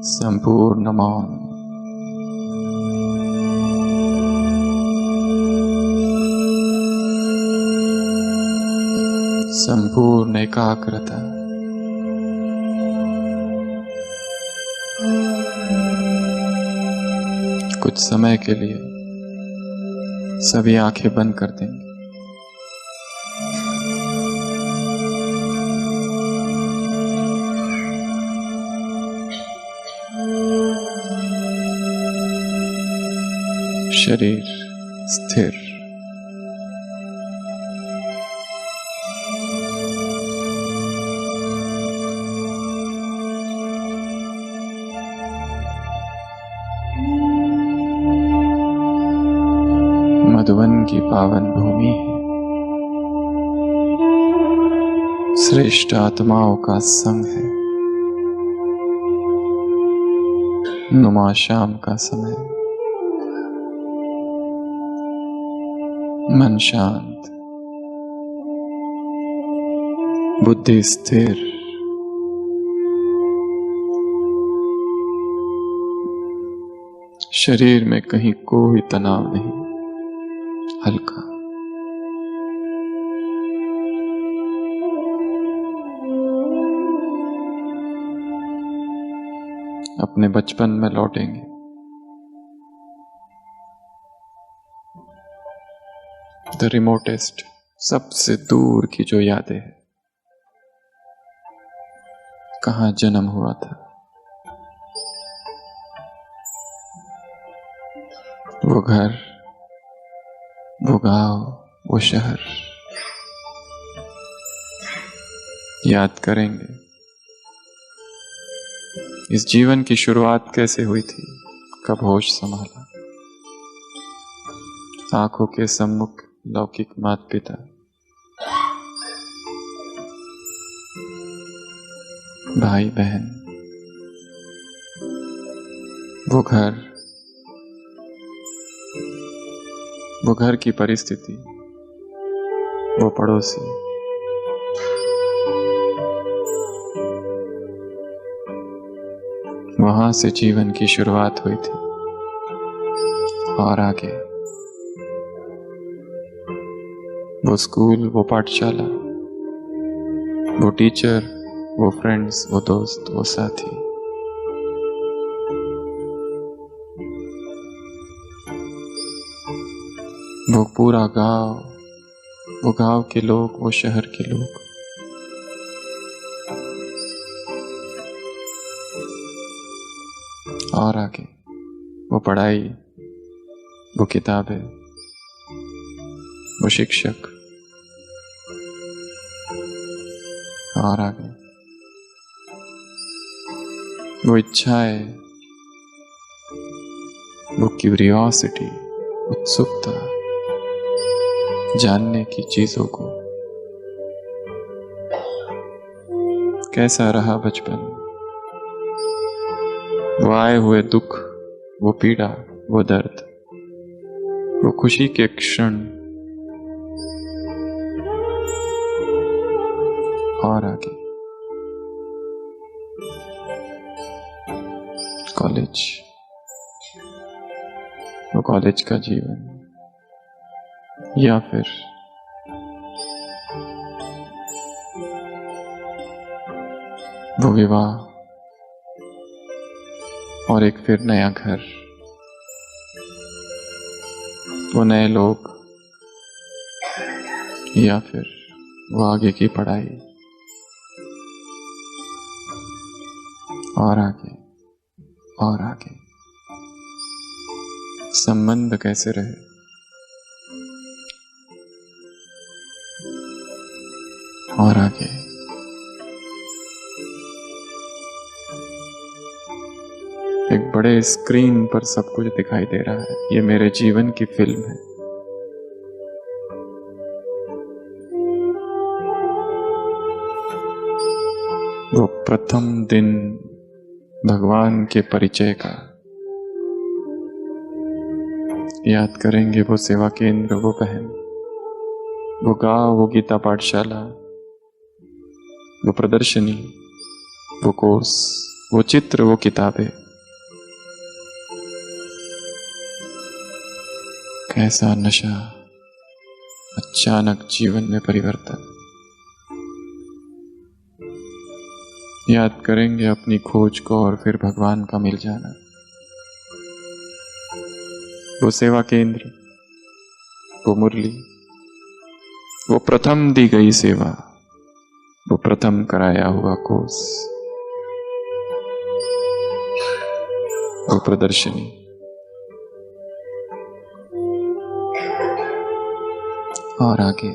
संपूर्ण मौन, संपूर्ण एकाग्रता, कुछ समय के लिए सभी आंखें बंद कर देंगे। शरीर स्थिर, मधुवन की पावन भूमि है, श्रेष्ठ आत्माओं का संग है। नुमा शाम का समय, मन शांत, बुद्धि स्थिर, शरीर में कहीं कोई तनाव नहीं, हल्का। अपने बचपन में लौटेंगे। द रिमोटेस्ट, सबसे दूर की जो यादें हैं, कहाँ जन्म हुआ था, वो घर, वो गांव, वो शहर याद करेंगे। इस जीवन की शुरुआत कैसे हुई थी, कब होश संभाला, आंखों के सम्मुख लौकिक माता पिता, भाई बहन, वो घर की परिस्थिति, वो पड़ोसी, वहां से जीवन की शुरुआत हुई थी। और आगे वो स्कूल, वो पाठशाला, वो टीचर, वो फ्रेंड्स, वो दोस्त, वो साथी, वो पूरा गांव, वो गांव के लोग, वो शहर के लोग, और आगे वो पढ़ाई, वो किताबें, वो शिक्षक, और आगे वो इच्छाएं, वो क्यूरियोसिटी, उत्सुकता, जानने की चीजों को। कैसा रहा बचपन, वो आए हुए दुख, वो पीड़ा, वो दर्द, वो खुशी के क्षण, और आगे कॉलेज, वो कॉलेज का जीवन, या फिर वो विवाह और एक फिर नया घर, वो नए लोग, या फिर वो आगे की पढ़ाई, और आगे और आगे संबंध कैसे रहे, और आगे एक बड़े स्क्रीन पर सब कुछ दिखाई दे रहा है। ये मेरे जीवन की फिल्म है। वो प्रथम दिन भगवान के परिचय का याद करेंगे। वो सेवा केंद्र, वो बहन, वो गांव, वो गीता पाठशाला, वो प्रदर्शनी, वो कोर्स, वो चित्र, वो किताबें, कैसा नशा, अचानक जीवन में परिवर्तन। याद करेंगे अपनी खोज को और फिर भगवान का मिल जाना। वो सेवा केंद्र, वो मुरली, वो प्रथम दी गई सेवा, वो प्रथम कराया हुआ कोर्स, वो प्रदर्शनी, और आगे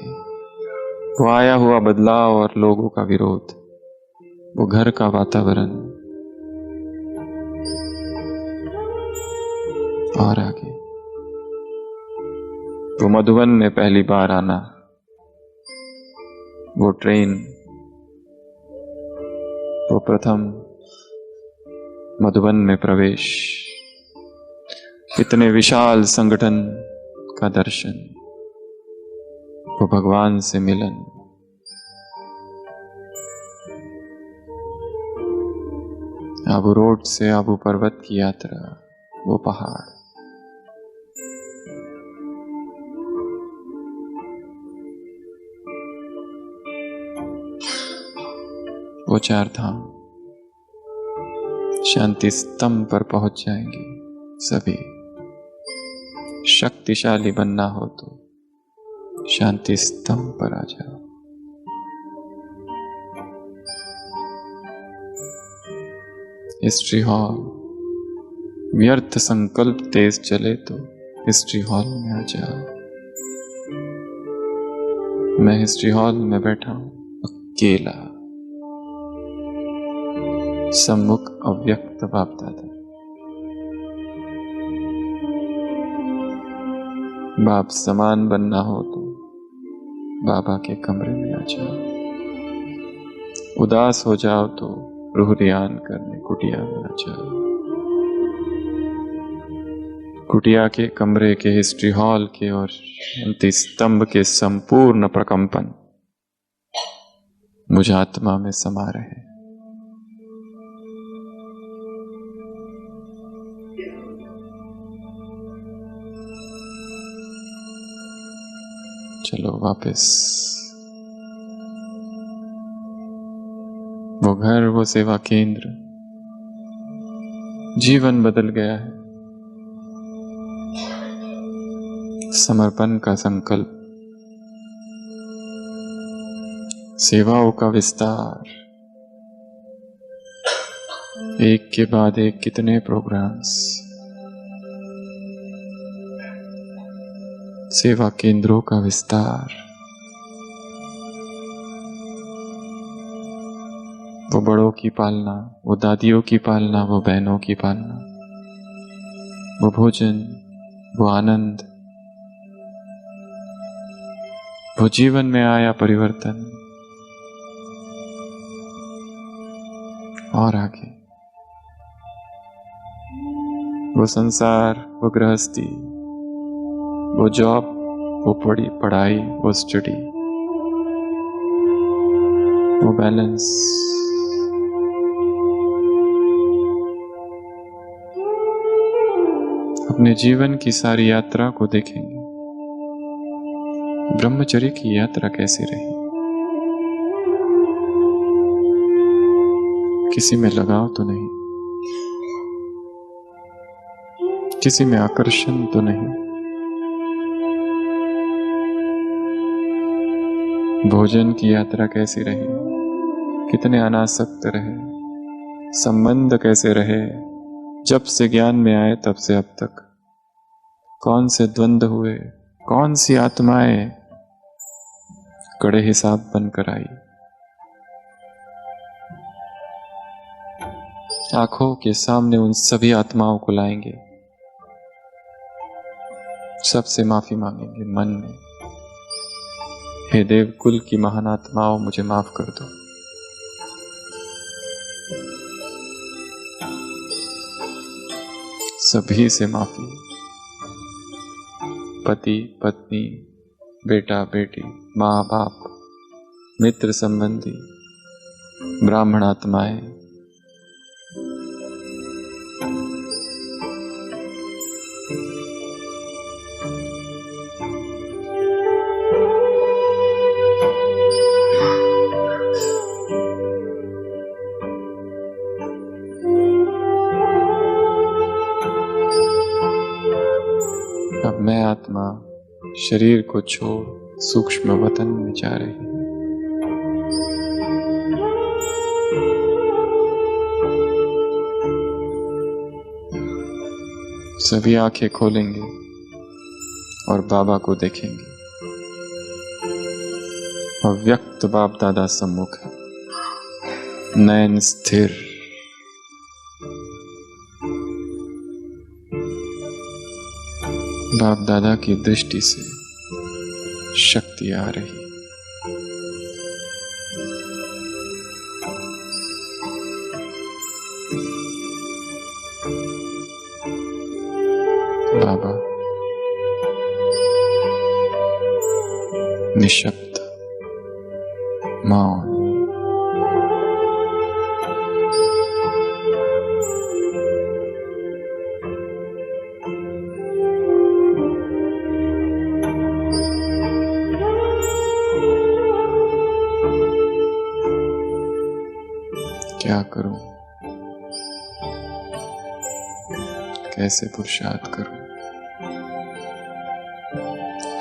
वो आया हुआ बदलाव और लोगों का विरोध, वो घर का वातावरण, और आगे वो मधुबन में पहली बार आना, वो ट्रेन, वो प्रथम मधुबन में प्रवेश, इतने विशाल संगठन का दर्शन, वो भगवान से मिलन। आबू रोड से आबू पर्वत की यात्रा, वो पहाड़, वो चार धाम। शांति स्तंभ पर पहुंच जाएंगे सभी। शक्तिशाली बनना हो तो शांति स्तंभ पर आ जाओ। हिस्ट्री हॉल, व्यर्थ संकल्प तेज चले तो हिस्ट्री हॉल में आ जाओ। मैं हिस्ट्री हॉल में बैठा हूं अकेला, सम्मुख अव्यक्त बाप दादा। बाप समान बनना हो तो बाबा के कमरे में आ जाओ। उदास हो जाओ तो रूह ध्यान करने कुटिया में आ जाओ। कुटिया के कमरे के, हिस्ट्री हॉल के और शांति स्तंभ के संपूर्ण प्रकंपन मुझ आत्मा में समा रहे। चलो वापस। वो घर, वो सेवा केंद्र, जीवन बदल गया है। समर्पण का संकल्प, सेवाओं का विस्तार, एक के बाद एक कितने प्रोग्राम्स, सेवा केंद्रों का विस्तार। वो बड़ों की पालना, वो दादियों की पालना, वो बहनों की पालना, वो भोजन, वो आनंद, वो जीवन में आया परिवर्तन। और आगे वो संसार, वो गृहस्थी, वो जॉब, वो पढ़ाई, वो स्टडी, वो बैलेंस। अपने जीवन की सारी यात्रा को देखेंगे। ब्रह्मचर्य की यात्रा कैसी रही? किसी में लगाव तो नहीं, किसी में आकर्षण तो नहीं, भोजन की यात्रा कैसी रही? कितने अनासक्त रहे? संबंध कैसे रहे? जब से ज्ञान में आए तब से अब तक कौन से द्वंद्व हुए? कौन सी आत्माएं कड़े हिसाब बनकर आई? आंखों के सामने उन सभी आत्माओं को लाएंगे, सबसे माफी मांगेंगे मन में। हे देव कुल की महान आत्माओं, मुझे माफ कर दो। सभी से माफी। पति पत्नी, बेटा बेटी, माँ बाप, मित्र संबंधी, ब्राह्मण आत्माएं, आत्मा शरीर को छोड़ सूक्ष्म वतन में जा रही है। सभी आंखें खोलेंगे और बाबा को देखेंगे। अव्यक्त बाप दादा सम्मुख है, नयन स्थिर। बाप दादा की दृष्टि से शक्ति आ रही। बाबा निशब्द, मौन। क्या करूं, कैसे पुरुषार्थ करूं,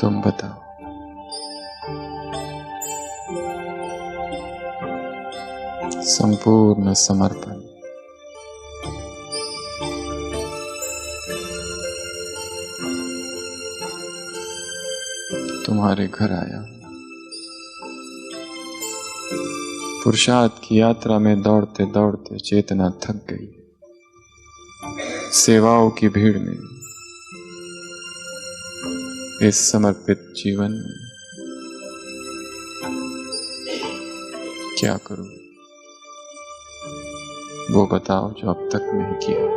तुम बताओ। संपूर्ण समर्पण। तुम्हारे घर आया हूं। पुरुषार्थ की यात्रा में दौड़ते दौड़ते चेतना थक गई। सेवाओं की भीड़ में, इस समर्पित जीवन में क्या करूं, वो बताओ जो अब तक नहीं किया।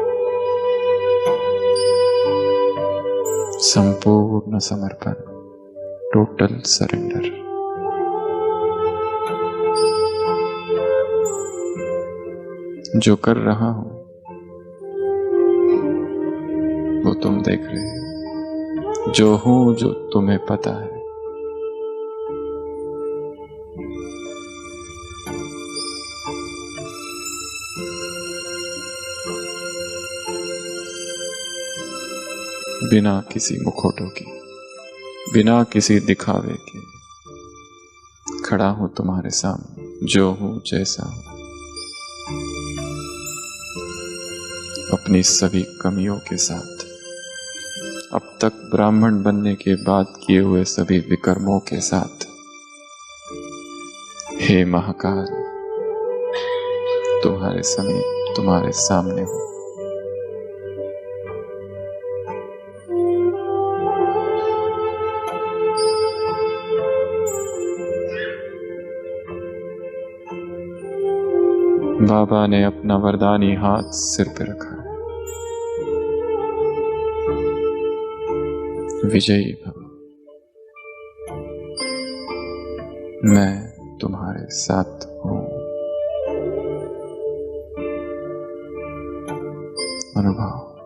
संपूर्ण समर्पण, टोटल सरेंडर। जो कर रहा हूं वो तुम देख रहे हो। जो हूं जो तुम्हें पता है। बिना किसी मुखौटों की, बिना किसी दिखावे के खड़ा हूं तुम्हारे सामने, जो हूं जैसा हूं, अपनी सभी कमियों के साथ, अब तक ब्राह्मण बनने के बाद किए हुए सभी विकर्मों के साथ। हे महाकाल, तुम्हारे समीप, तुम्हारे सामने हूं। बाबा ने अपना वरदानी हाथ सिर पे रखा है। विजयी भव, मैं तुम्हारे साथ हूं। अनुभव।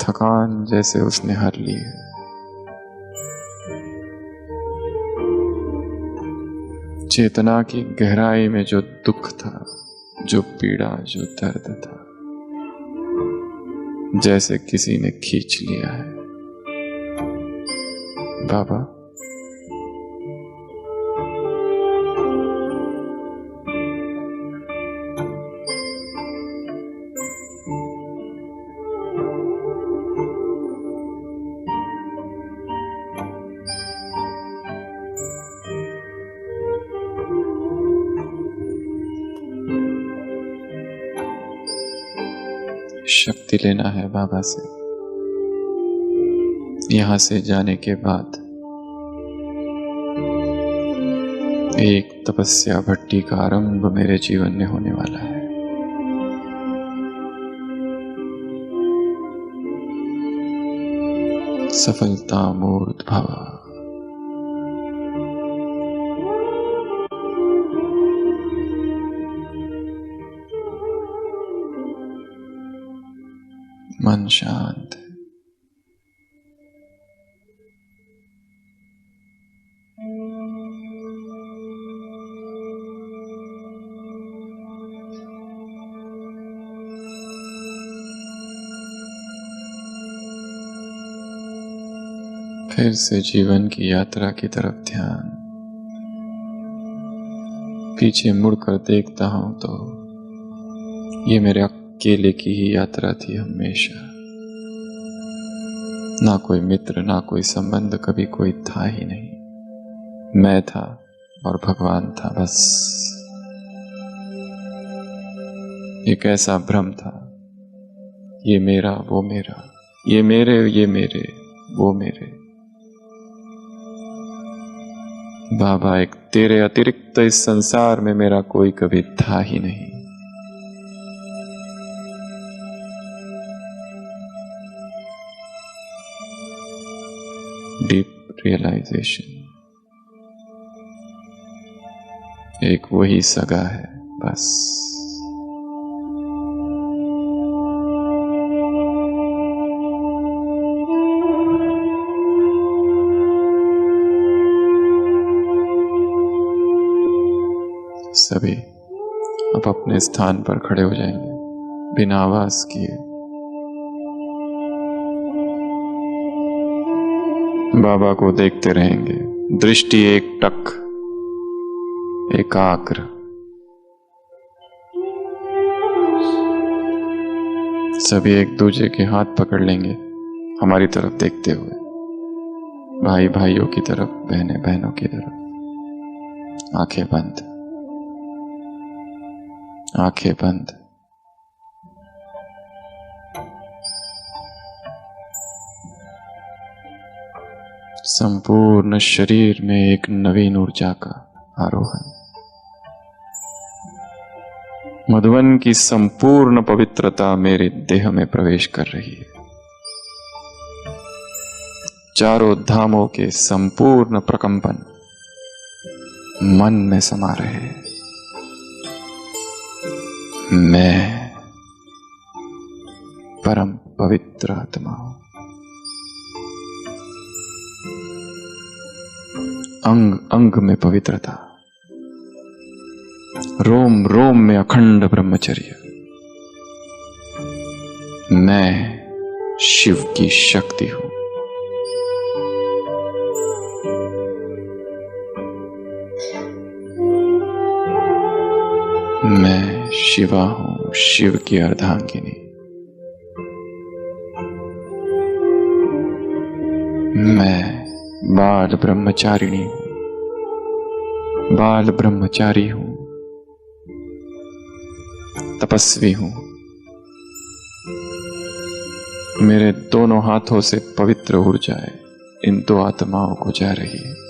थकान जैसे उसने हर ली है। चेतना की गहराई में जो दुख था, जो पीड़ा, जो दर्द था, जैसे किसी ने खींच लिया है। बाबा, शक्ति लेना है बाबा से। यहां से जाने के बाद एक तपस्या भट्टी का आरंभ मेरे जीवन में होने वाला है। सफलता मूर्त भव। मन शांत है। फिर से जीवन की यात्रा की तरफ ध्यान। पीछे मुड़कर देखता हूं तो ये मेरे अकेले की ही यात्रा थी हमेशा। ना कोई मित्र, ना कोई संबंध, कभी कोई था ही नहीं। मैं था और भगवान था बस। एक ऐसा भ्रम था, ये मेरा वो मेरा, ये मेरे वो मेरे। बाबा, एक तेरे अतिरिक्त इस संसार में मेरा कोई कभी था ही नहीं। डीप रियलाइजेशन, एक वही सगा है बस। सभी अब अपने स्थान पर खड़े हो जाएंगे बिना आवाज किए। बाबा को देखते रहेंगे, दृष्टि एक टक, एकाग्र। सभी एक दूसरे के हाथ पकड़ लेंगे हमारी तरफ देखते हुए, भाई भाइयों की तरफ, बहनें बहनों की तरफ। आंखें बंद, आंखें बंद। संपूर्ण शरीर में एक नवीन ऊर्जा का आरोहण। मधुवन की संपूर्ण पवित्रता मेरे देह में प्रवेश कर रही है। चारों धामों के संपूर्ण प्रकंपन मन में समा रहे हैं। मैं परम पवित्र आत्मा हूं। अंग अंग में पवित्रता, रोम रोम में अखंड ब्रह्मचर्य। मैं शिव की शक्ति हूं। मैं शिवा हूं, शिव की अर्धांगिनी। मैं बाल ब्रह्मचारिणी हूं, बाल ब्रह्मचारी हूं, तपस्वी हूं। मेरे दोनों हाथों से पवित्र ऊर्जाएं इन दो आत्माओं को जा रही है।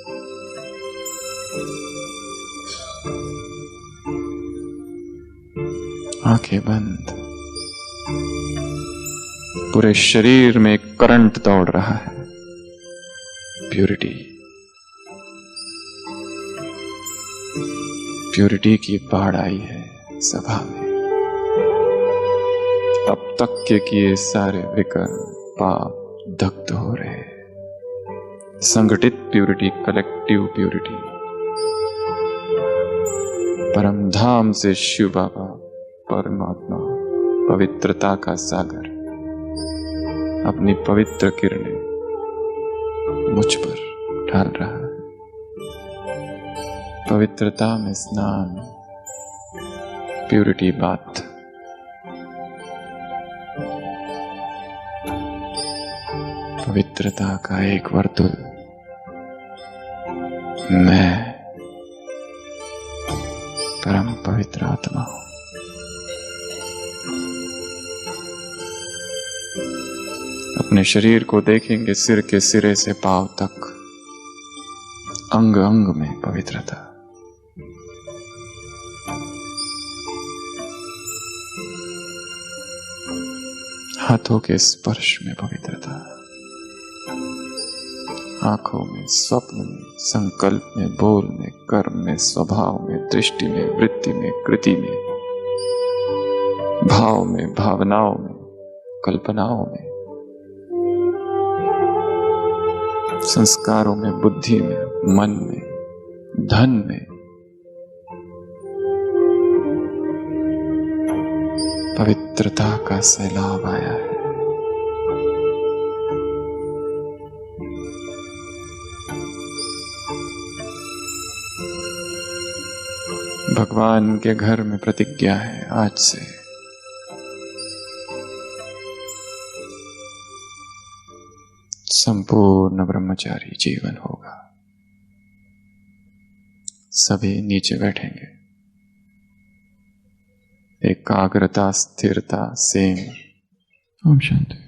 आंखें बंद। पूरे शरीर में करंट दौड़ रहा है। प्यूरिटी, प्यूरिटी की बाढ़ आई है सभा में। अब तक के किए सारे विकर्म पाप दग्ध हो रहे हैं। संगठित प्यूरिटी, कलेक्टिव प्यूरिटी। परम धाम से शिव बाबा परमात्मा पवित्रता का सागर अपनी पवित्र किरणें मुझ पर डाल रहा है। पवित्रता में स्नान, प्यूरिटी बाथ। पवित्रता का एक वर्तुल। मैं परम पवित्र आत्मा हूं। अपने शरीर को देखेंगे, सिर के सिरे से पांव तक, अंग अंग में पवित्रता। हाथों के स्पर्श में पवित्रता, आंखों में, स्वप्न में, संकल्प में, बोल में, कर्म में, स्वभाव में, दृष्टि में, वृत्ति में, कृति में, भाव में, भावनाओं में, कल्पनाओं में, संस्कारों में, बुद्धि में, मन में, धन में। पवित्रता का सैलाब आया है। भगवान के घर में प्रतिज्ञा है, आज से संपूर्ण ब्रह्मचारी जीवन होगा। सभी नीचे बैठेंगे, एकाग्रता, स्थिरता, सेम। ओम शांति।